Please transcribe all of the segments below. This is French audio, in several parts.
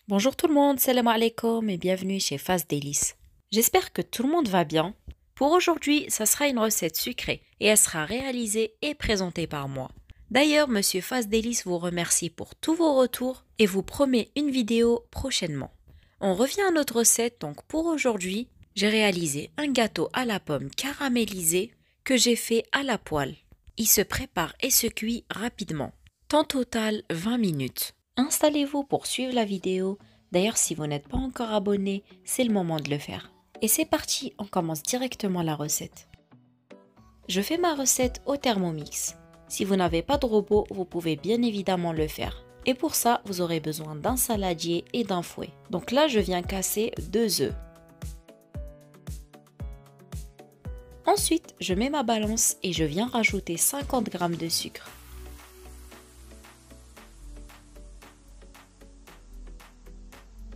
Bonjour tout le monde, salam alaikum et bienvenue chez Faz Délices. J'espère que tout le monde va bien. Pour aujourd'hui, ça sera une recette sucrée et elle sera réalisée et présentée par moi. D'ailleurs, Monsieur Faz Délices vous remercie pour tous vos retours et vous promet une vidéo prochainement. On revient à notre recette, donc pour aujourd'hui, j'ai réalisé un gâteau à la pomme caramélisé que j'ai fait à la poêle. Il se prépare et se cuit rapidement. Temps total 20 minutes. Installez-vous pour suivre la vidéo. D'ailleurs, si vous n'êtes pas encore abonné, c'est le moment de le faire. Et c'est parti, on commence directement la recette. Je fais ma recette au Thermomix. Si vous n'avez pas de robot, vous pouvez bien évidemment le faire. Et pour ça, vous aurez besoin d'un saladier et d'un fouet. Donc là, je viens casser 2 œufs. Ensuite, je mets ma balance et je viens rajouter 50 g de sucre.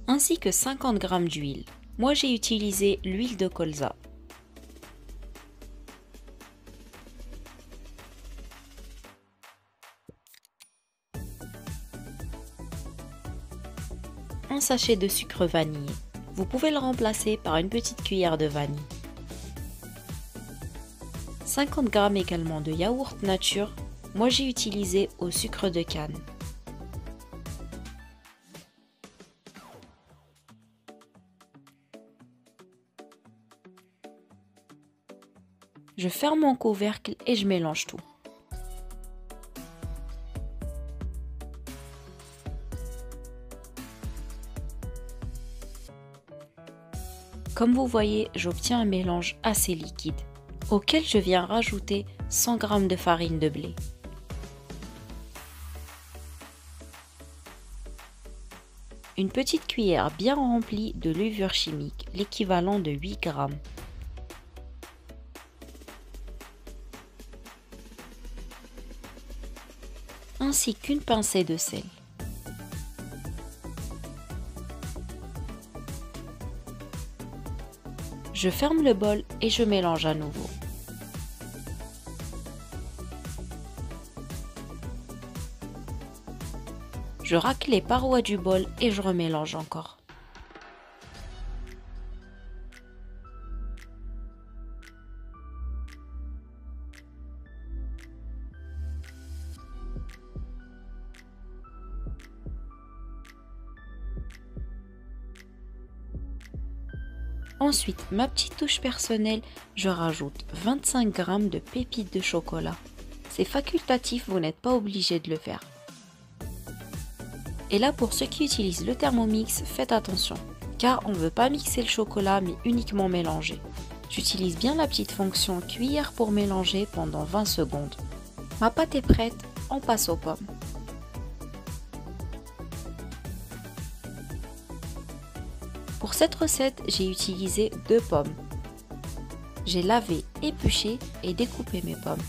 Ainsi que 50 g d'huile. Moi j'ai utilisé l'huile de colza. Un sachet de sucre vanillé. Vous pouvez le remplacer par une petite cuillère de vanille. 50 g également de yaourt nature. Moi j'ai utilisé au sucre de canne. Je ferme mon couvercle et je mélange tout. Comme vous voyez, j'obtiens un mélange assez liquide, auquel je viens rajouter 100 g de farine de blé. Une petite cuillère bien remplie de levure chimique, l'équivalent de 8 g. Ainsi qu'une pincée de sel. Je ferme le bol et je mélange à nouveau. Je racle les parois du bol et je remélange encore. Ensuite, ma petite touche personnelle, je rajoute 25 g de pépites de chocolat. C'est facultatif, vous n'êtes pas obligé de le faire. Et là, pour ceux qui utilisent le Thermomix, faites attention, car on ne veut pas mixer le chocolat, mais uniquement mélanger. J'utilise bien la petite fonction cuillère pour mélanger pendant 20 secondes. Ma pâte est prête, on passe aux pommes. Pour cette recette, j'ai utilisé 2 pommes. J'ai lavé, épluché et découpé mes pommes.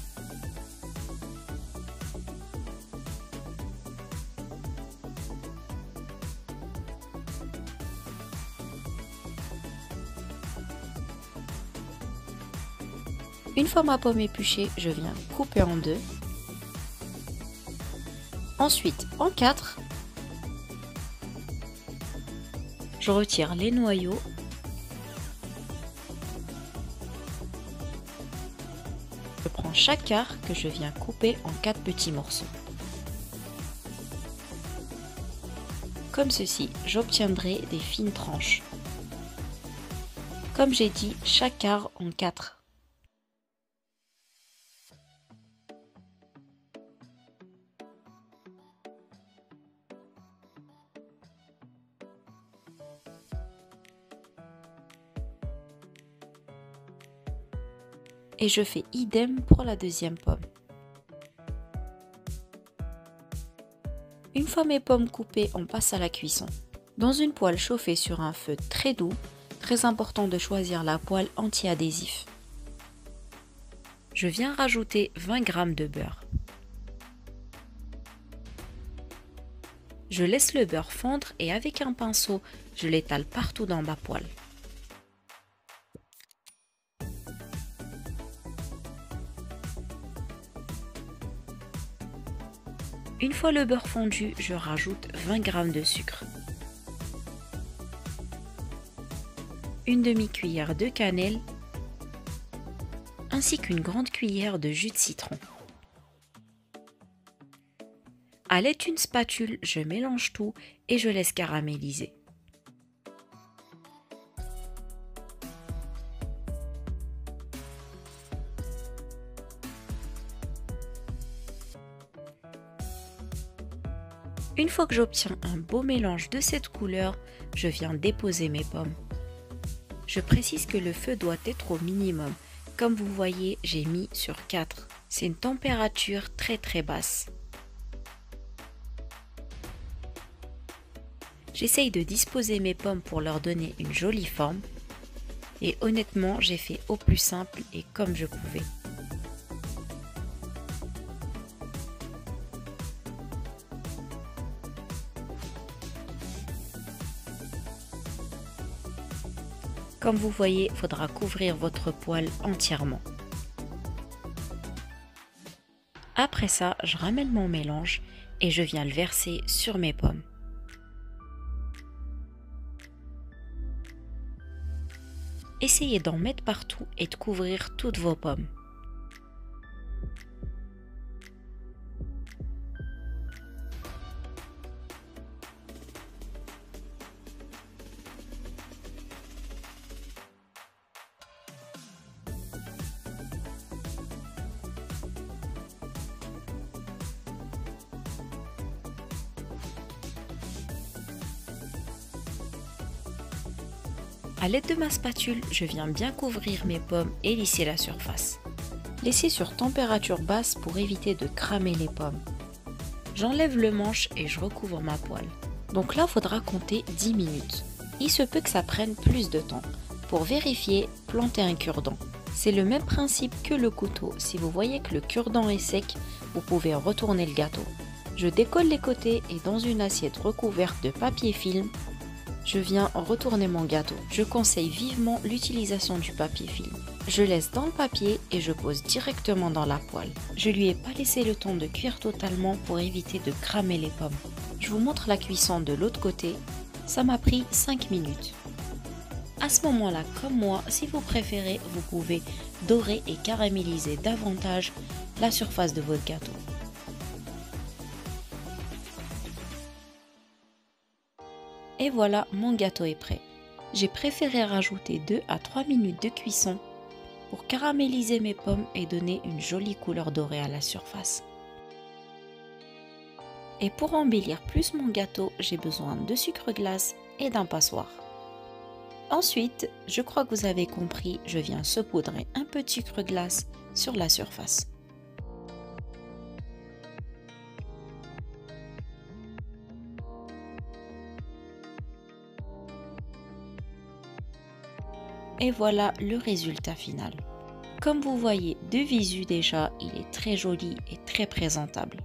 Une fois ma pomme épluchée, je viens couper en 2. Ensuite en 4. Je retire les noyaux. Je prends chaque quart que je viens couper en 4 petits morceaux. Comme ceci, j'obtiendrai des fines tranches. Comme j'ai dit, chaque quart en 4. Et je fais idem pour la deuxième pomme. Une fois mes pommes coupées, on passe à la cuisson. Dans une poêle chauffée sur un feu très doux, très important de choisir la poêle anti-adhésif. Je viens rajouter 20 g de beurre. Je laisse le beurre fondre et avec un pinceau, je l'étale partout dans ma poêle. Une fois le beurre fondu, je rajoute 20 g de sucre. une demi-cuillère de cannelle, ainsi qu'une grande cuillère de jus de citron. À l'aide d'une spatule, je mélange tout et je laisse caraméliser. Une fois que j'obtiens un beau mélange de cette couleur, je viens déposer mes pommes. Je précise que le feu doit être au minimum. Comme vous voyez, j'ai mis sur 4. C'est une température très basse. J'essaye de disposer mes pommes pour leur donner une jolie forme. Et honnêtement, j'ai fait au plus simple et comme je pouvais. Comme vous voyez, il faudra couvrir votre poêle entièrement. Après ça, je ramène mon mélange et je viens le verser sur mes pommes. Essayez d'en mettre partout et de couvrir toutes vos pommes. A l'aide de ma spatule, je viens bien couvrir mes pommes et lisser la surface. Laissez sur température basse pour éviter de cramer les pommes. J'enlève le manche et je recouvre ma poêle. Donc là, il faudra compter 10 minutes. Il se peut que ça prenne plus de temps. Pour vérifier, plantez un cure-dent. C'est le même principe que le couteau. Si vous voyez que le cure-dent est sec, vous pouvez retourner le gâteau. Je décolle les côtés et dans une assiette recouverte de papier film, je viens retourner mon gâteau. Je conseille vivement l'utilisation du papier film. Je laisse dans le papier et je pose directement dans la poêle. Je lui ai pas laissé le temps de cuire totalement pour éviter de cramer les pommes. Je vous montre la cuisson de l'autre côté. Ça m'a pris 5 minutes. À ce moment-là, comme moi, si vous préférez, vous pouvez dorer et caraméliser davantage la surface de votre gâteau. Et voilà, mon gâteau est prêt. J'ai préféré rajouter 2 à 3 minutes de cuisson pour caraméliser mes pommes et donner une jolie couleur dorée à la surface. Et pour embellir plus mon gâteau, j'ai besoin de sucre glace et d'un passoire. Ensuite, je crois que vous avez compris, je viens saupoudrer un peu de sucre glace sur la surface. Et voilà le résultat final. Comme vous voyez de visu déjà, il est très joli et très présentable.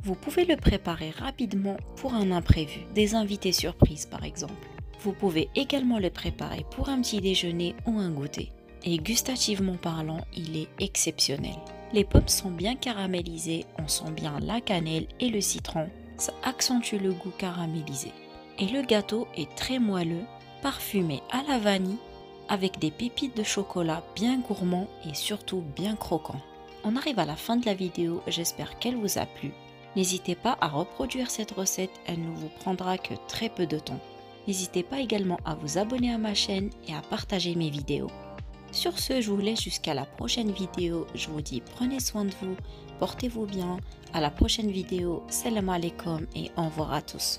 Vous pouvez le préparer rapidement pour un imprévu, des invités surprises par exemple. Vous pouvez également le préparer pour un petit déjeuner ou un goûter. Et gustativement parlant, il est exceptionnel. Les pommes sont bien caramélisées, on sent bien la cannelle et le citron. Ça accentue le goût caramélisé. Et le gâteau est très moelleux, parfumé à la vanille, avec des pépites de chocolat bien gourmands et surtout bien croquants. On arrive à la fin de la vidéo, j'espère qu'elle vous a plu. N'hésitez pas à reproduire cette recette, elle ne vous prendra que très peu de temps. N'hésitez pas également à vous abonner à ma chaîne et à partager mes vidéos. Sur ce, je vous laisse jusqu'à la prochaine vidéo. Je vous dis prenez soin de vous, portez-vous bien. À la prochaine vidéo. Salam alaikum et au revoir à tous.